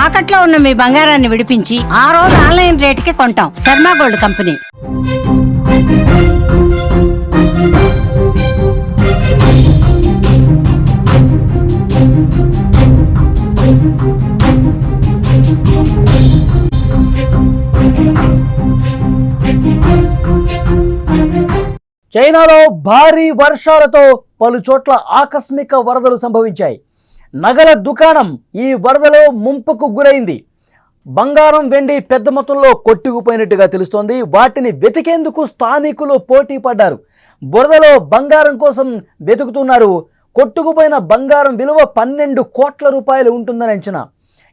తాకట్లో ఉన్న మీ బంగారాన్ని విడిపించి ఆ రోజు ఆన్లైన్ రేటుకి కొంటాం. Sharma gold company. చైనాలో భారీ వర్షాలతో పలు చోట్ల ఆకస్మిక వరదలు సంభవించాయి. నగల దుకాణం ఈ వరదలో ముంపుకు గురైంది. బంగారం, వెండి పెద్ద మొత్తంలో కొట్టుకుపోయినట్టుగా తెలుస్తోంది. వాటిని వెతికేందుకు స్థానికులు పోటీ పడ్డారు. బురదలో బంగారం కోసం వెతుకుతున్నారు. కొట్టుకుపోయిన బంగారం విలువ 12 కోట్ల రూపాయలు ఉంటుందని అంచనా.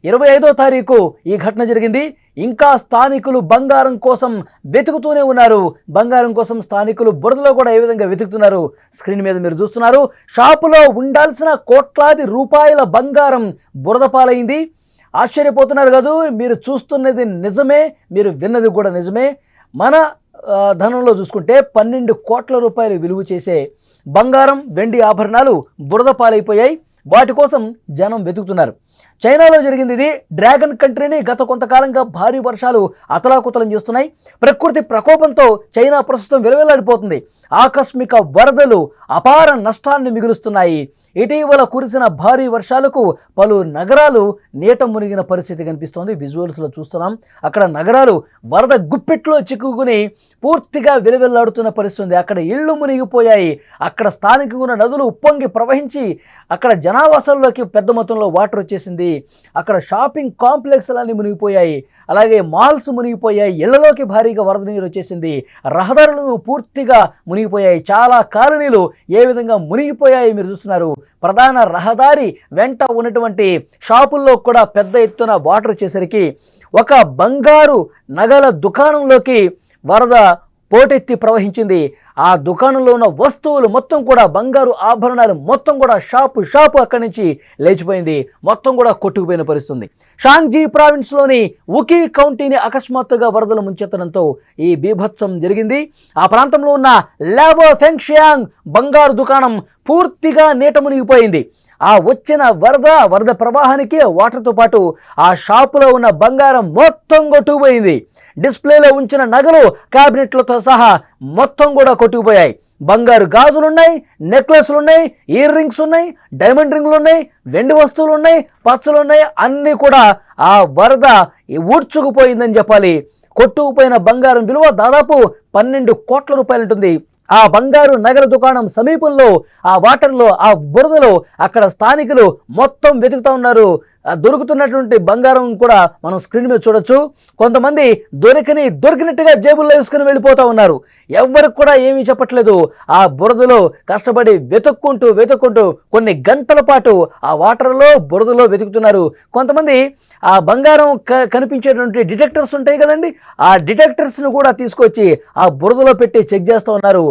25వ తారీఖు ఈ ఘటన జరిగింది. ఇంకా స్థానికులు బంగారం కోసం వెతుకుతూనే ఉన్నారు. బంగారం కోసం స్థానికులు బురదలో కూడా ఏ విధంగా వెతుకుతున్నారు స్క్రీన్ మీద మీరు చూస్తున్నారు. షాపులో ఉండాల్సిన కోట్లాది రూపాయల బంగారం బురద పాలైంది. ఆశ్చర్యపోతున్నారు కాదు, మీరు చూస్తున్నది నిజమే, మీరు విన్నది కూడా నిజమే. మన ధనంలో చూసుకుంటే 12 కోట్ల రూపాయలు విలువ చేసే బంగారం, వెండి ఆభరణాలు బురద పాలైపోయాయి. వాటి కోసం జనం వెతుకుతున్నారు. చైనాలో జరిగింది ఇది. డ్రాగన్ కంట్రీని గత కొంతకాలంగా భారీ వర్షాలు అతలాకుతలం చేస్తున్నాయి. ప్రకృతి ప్రకోపంతో చైనా ప్రస్తుతం విలవిల్లాడిపోతుంది. ఆకస్మిక వరదలు అపార నష్టాన్ని మిగులుస్తున్నాయి. ఇటీవల కురిసిన భారీ వర్షాలకు పలు నగరాలు నీట మునిగిన పరిస్థితి కనిపిస్తోంది. విజువల్స్లో చూస్తున్నాం. అక్కడ నగరాలు వరద గుప్పిట్లో చిక్కుకుని పూర్తిగా విలవిల్లాడుతున్న పరిస్థితి. అక్కడ ఇళ్లు మునిగిపోయాయి. అక్కడ స్థానికంగా ఉన్న నదులు ఉప్పొంగి ప్రవహించి అక్కడ జనావాసాల్లోకి పెద్ద మొత్తంలో వాటర్ వచ్చేసింది. అక్కడ షాపింగ్ కాంప్లెక్స్లన్నీ మునిగిపోయాయి. అలాగే మాల్స్ మునిగిపోయాయి. ఇళ్లలోకి భారీగా వరద నీరు వచ్చేసింది. రహదారులు పూర్తిగా మునిగిపోయాయి. చాలా కాలనీలు ఏ విధంగా మునిగిపోయాయి మీరు చూస్తున్నారు. ప్రధాన రహదారి వెంట ఉన్నటువంటి షాపుల్లో కూడా పెద్ద ఎత్తున వాటర్ వచ్చేసరికి ఒక బంగారు నగల దుకాణంలోకి వరద పోటెత్తి ప్రవహించింది. ఆ దుకాణంలో ఉన్న వస్తువులు మొత్తం కూడా, బంగారు ఆభరణాలు మొత్తం కూడా షాపు అక్కడి నుంచి లేచిపోయింది. మొత్తం కూడా కొట్టుకుపోయిన పరిస్థితుంది. షాంగ్జీ ప్రావిన్స్లోని వుకీ కౌంటీని అకస్మాత్తుగా వరదలు ముంచెత్తడంతో ఈ బీభత్సం జరిగింది. ఆ ప్రాంతంలో ఉన్న లావో ఫెంగ్షియాంగ్ బంగారు దుకాణం పూర్తిగా నీట మునిగిపోయింది. ఆ వచ్చిన వరద ప్రవాహానికి వాటర్తో పాటు ఆ షాపులో ఉన్న బంగారం మొత్తం కొట్టుకుపోయింది. డిస్ప్లేలో ఉంచిన నగలు, క్యాబినెట్లతో సహా మొత్తం కూడా కొట్టుకుపోయాయి. బంగారు గాజులున్నాయి, నెక్లెస్లు ఉన్నాయి, ఇయర్ రింగ్స్ ఉన్నాయి, డైమండ్ రింగ్లు ఉన్నాయి, వెండి వస్తువులు ఉన్నాయి, పచ్చలు ఉన్నాయి. అన్నీ కూడా ఆ వరద ఊడ్చుకుపోయిందని చెప్పాలి. కొట్టుకుపోయిన బంగారం విలువ దాదాపు 12 కోట్ల రూపాయలు ఉంటుంది. ఆ బంగారు నగల దుకాణం సమీపంలో ఆ వాటర్లో, ఆ బురదలో అక్కడ స్థానికులు మొత్తం వెతుకుతూ ఉన్నారు. దొరుకుతున్నటువంటి బంగారం కూడా మనం స్క్రీన్ మీద చూడొచ్చు. కొంతమంది దొరికినట్టుగా జేబుల్లో వేసుకుని వెళ్ళిపోతూ ఉన్నారు. ఎవరికి కూడా ఏమీ చెప్పట్లేదు. ఆ బురదలో కష్టపడి వెతుక్కుంటూ కొన్ని గంటల పాటు ఆ వాటర్లో, బురదలో వెతుకుతున్నారు. కొంతమంది ఆ బంగారం కనిపించేటువంటి డిటెక్టర్స్ ఉంటాయి కదండి, ఆ డిటెక్టర్స్ను కూడా తీసుకొచ్చి ఆ బురదలో పెట్టి చెక్ చేస్తూ ఉన్నారు.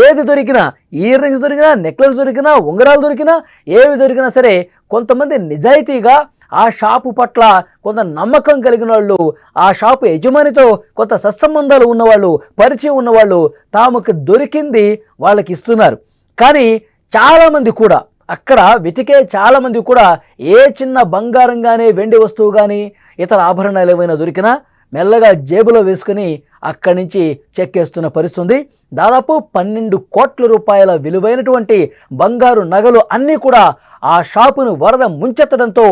ఏది దొరికినా, ఇయర్ రింగ్స్ దొరికినా, నెక్లెస్ దొరికినా, ఉంగరాలు దొరికినా, ఏవి దొరికినా సరే కొంతమంది నిజాయితీగా ఆ షాపు పట్ల కొంత నమ్మకం కలిగిన వాళ్ళు, ఆ షాపు యజమానితో కొంత సత్సంబంధాలు ఉన్నవాళ్ళు, పరిచయం ఉన్నవాళ్ళు తాముకు దొరికింది వాళ్ళకి ఇస్తున్నారు. కానీ చాలామంది కూడా అక్కడ వెతికే చాలామంది కూడా ఏ చిన్న బంగారం కానీ, వెండి వస్తువు కానీ, ఇతర ఆభరణాలు ఏమైనా దొరికినా మెల్లగా జేబులో వేసుకుని అక్కడి నుంచి చెక్కేస్తున్న పరిస్థితి. దాదాపు 12 కోట్ల రూపాయల విలువైనటువంటి బంగారు నగలు అన్నీ కూడా ఆ షాపును వరద ముంచెత్తడంతో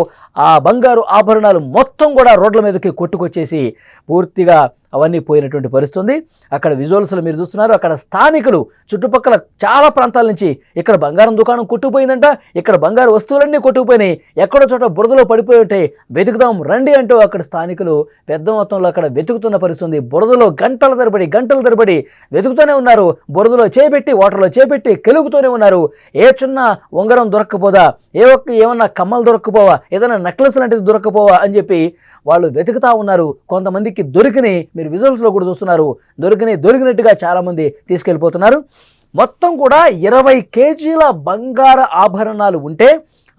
ఆ బంగారు ఆభరణాలు మొత్తం కూడా రోడ్ల మీదకి కొట్టుకొచ్చేసి పూర్తిగా అవన్నీ పోయినటువంటి పరిస్థితి. అక్కడ విజువల్స్లో మీరు చూస్తున్నారు. అక్కడ స్థానికులు చుట్టుపక్కల చాలా ప్రాంతాల నుంచి ఇక్కడ బంగారం దుకాణం కొట్టుకుపోయిందంట, ఇక్కడ బంగారు వస్తువులన్నీ కొట్టుకుపోయినాయి, ఎక్కడో చోట బురదలో పడిపోయి ఉంటాయి, వెతుకుదాం రండి అంటూ అక్కడ స్థానికులు పెద్ద మొత్తంలో అక్కడ వెతుకుతున్న పరిస్థితి. బురదలో గంటల తరబడి వెతుకుతూనే ఉన్నారు. బురదలో చేపెట్టి, వాటర్లో చేపెట్టి కెలుగుతూనే ఉన్నారు. ఏ చిన్న ఉంగరం దొరక్కపోదా, ఏమన్నా కమ్మలు దొరక్కపోవా, ఏదైనా నెక్లెస్ లాంటిది దొరక్కపోవా అని చెప్పి వాళ్ళు వెతుకుతా ఉన్నారు. కొంతమందికి దొరికినాయి, మీరు విజువల్స్లో కూడా చూస్తున్నారు. దొరికినట్టుగా చాలామంది తీసుకెళ్ళిపోతున్నారు. మొత్తం కూడా 20 కేజీల బంగార ఆభరణాలు ఉంటే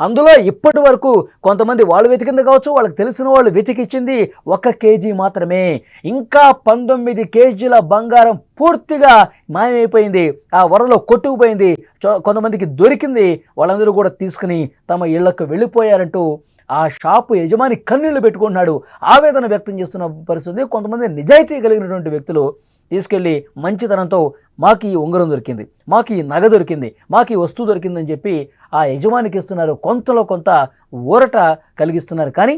అందులో ఇప్పటి వరకు కొంతమంది వాళ్ళు వెతికింది కావచ్చు, వాళ్ళకి తెలిసిన వాళ్ళు వెతికిచ్చింది 1 కేజీ మాత్రమే. ఇంకా 19 కేజీల బంగారం పూర్తిగా మాయమైపోయింది, ఆ వరదలో కొట్టుకుపోయింది. కొంతమందికి దొరికింది, వాళ్ళందరూ కూడా తీసుకుని తమ ఇళ్లకు వెళ్ళిపోయారంటూ ఆ షాపు యజమాని కన్నీళ్లు పెట్టుకుంటున్నాడు, ఆవేదన వ్యక్తం చేస్తున్న పరిస్థితి. కొంతమంది నిజాయితీ కలిగినటువంటి వ్యక్తులు తీసుకెళ్ళి మంచితనంతో మాకు ఈ ఉంగరం దొరికింది, మాకు ఈ నగ దొరికింది, మాకు ఈ వస్తువు దొరికిందని చెప్పి ఆ యజమానికి ఇస్తున్నారు. కొంతలో కొంత ఊరట కలిగిస్తున్నారు. కానీ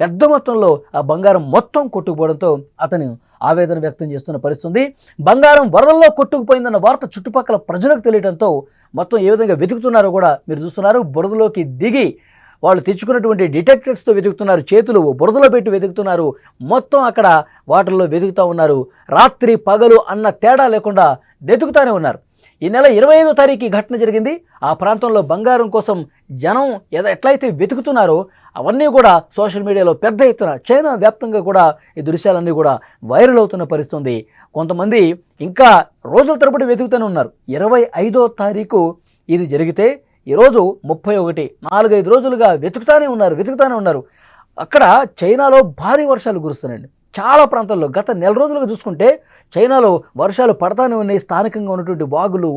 పెద్ద మొత్తంలో ఆ బంగారం మొత్తం కొట్టుకుపోవడంతో అతను ఆవేదన వ్యక్తం చేస్తున్న పరిస్థితి. బంగారం వరదల్లో కొట్టుకుపోయిందన్న వార్త చుట్టుపక్కల ప్రజలకు తెలియడంతో మొత్తం ఏ విధంగా వెతుకుతున్నారో కూడా మీరు చూస్తున్నారు. బురదలోకి దిగి వాళ్ళు తెచ్చుకున్నటువంటి డిటెక్టర్స్తో వెతుకుతున్నారు, చేతులు బురదలో పెట్టి వెతుకుతున్నారు, మొత్తం అక్కడ వాటర్లో వెతుకుతూ ఉన్నారు. రాత్రి పగలు అన్న తేడా లేకుండా వెతుకుతూనే ఉన్నారు. ఈ నెల 25వ తారీఖు ఈ ఘటన జరిగింది. ఆ ప్రాంతంలో బంగారం కోసం జనం ఎట్లయితే వెతుకుతున్నారో అవన్నీ కూడా సోషల్ మీడియాలో పెద్ద ఎత్తున చైనా వ్యాప్తంగా కూడా ఈ దృశ్యాలన్నీ కూడా వైరల్ అవుతున్న పరిస్థితి. కొంతమంది ఇంకా రోజుల తరబడి వెతుకుతూనే ఉన్నారు. 25వ తారీఖు ఇది జరిగితే ఈరోజు 31, 4-5 రోజులుగా వెతుకుతూనే ఉన్నారు. అక్కడ చైనాలో భారీ వర్షాలు కురుస్తున్నాయండి. చాలా ప్రాంతాల్లో గత నెల రోజులుగా చూసుకుంటే చైనాలో వర్షాలు పడతానే ఉన్నాయి. స్థానికంగా ఉన్నటువంటి వాగులు,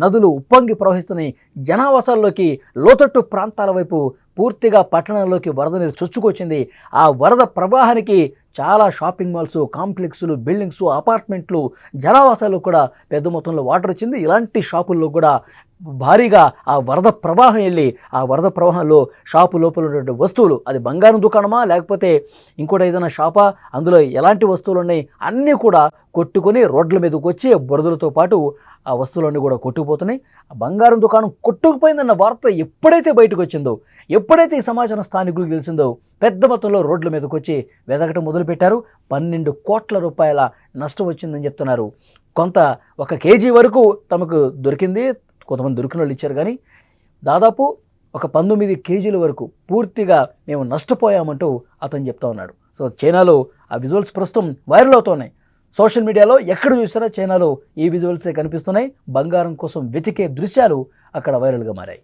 నదులు ఉప్పొంగి ప్రవహిస్తున్నాయి. జనావాసాల్లోకి, లోతట్టు ప్రాంతాల వైపు పూర్తిగా పట్టణంలోకి వరద నీరు చొచ్చుకొచ్చింది. ఆ వరద ప్రవాహానికి చాలా షాపింగ్ మాల్స్, కాంప్లెక్స్లు, బిల్డింగ్స్, అపార్ట్మెంట్లు, జనావాసాల్లో కూడా పెద్ద మొత్తంలో వాటర్ వచ్చింది. ఇలాంటి షాపుల్లో కూడా భారీగా ఆ వరద ప్రవాహం వెళ్ళి ఆ వరద ప్రవాహంలో షాపు లోపల ఉన్నటువంటి వస్తువులు, అది బంగారం దుకాణమా లేకపోతే ఇంకోటి ఏదైనా షాపా, అందులో ఎలాంటి వస్తువులు ఉన్నాయి అన్నీ కూడా కొట్టుకొని రోడ్ల మీదకి వచ్చి బురదలతో పాటు ఆ వస్తువులన్నీ కూడా కొట్టుకుపోతున్నాయి. ఆ బంగారం దుకాణం కొట్టుకుపోయిందన్న వార్త ఎప్పుడైతే బయటకు వచ్చిందో, ఎప్పుడైతే ఈ సమాచారం స్థానికులకు తెలిసిందో పెద్ద మొత్తంలో రోడ్ల మీదకి వచ్చి వెతకటం మొదలుపెట్టారు. 12 కోట్ల రూపాయల నష్టం వచ్చిందని చెప్తున్నారు. కొంత 1 కేజీ వరకు తమకు దొరికింది, కొంతమంది దొరికిన వాళ్ళు ఇచ్చారు. కానీ దాదాపు ఒక 19 కేజీల వరకు పూర్తిగా మేము నష్టపోయామంటూ అతను చెప్తా ఉన్నాడు. సో చైనాలో ఆ విజువల్స్ ప్రస్తుతం వైరల్ అవుతున్నాయి. సోషల్ మీడియాలో ఎక్కడ చూసినా చైనాలో ఈ విజువల్సే కనిపిస్తున్నాయి. బంగారం కోసం వెతికే దృశ్యాలు అక్కడ వైరల్గా మారాయి.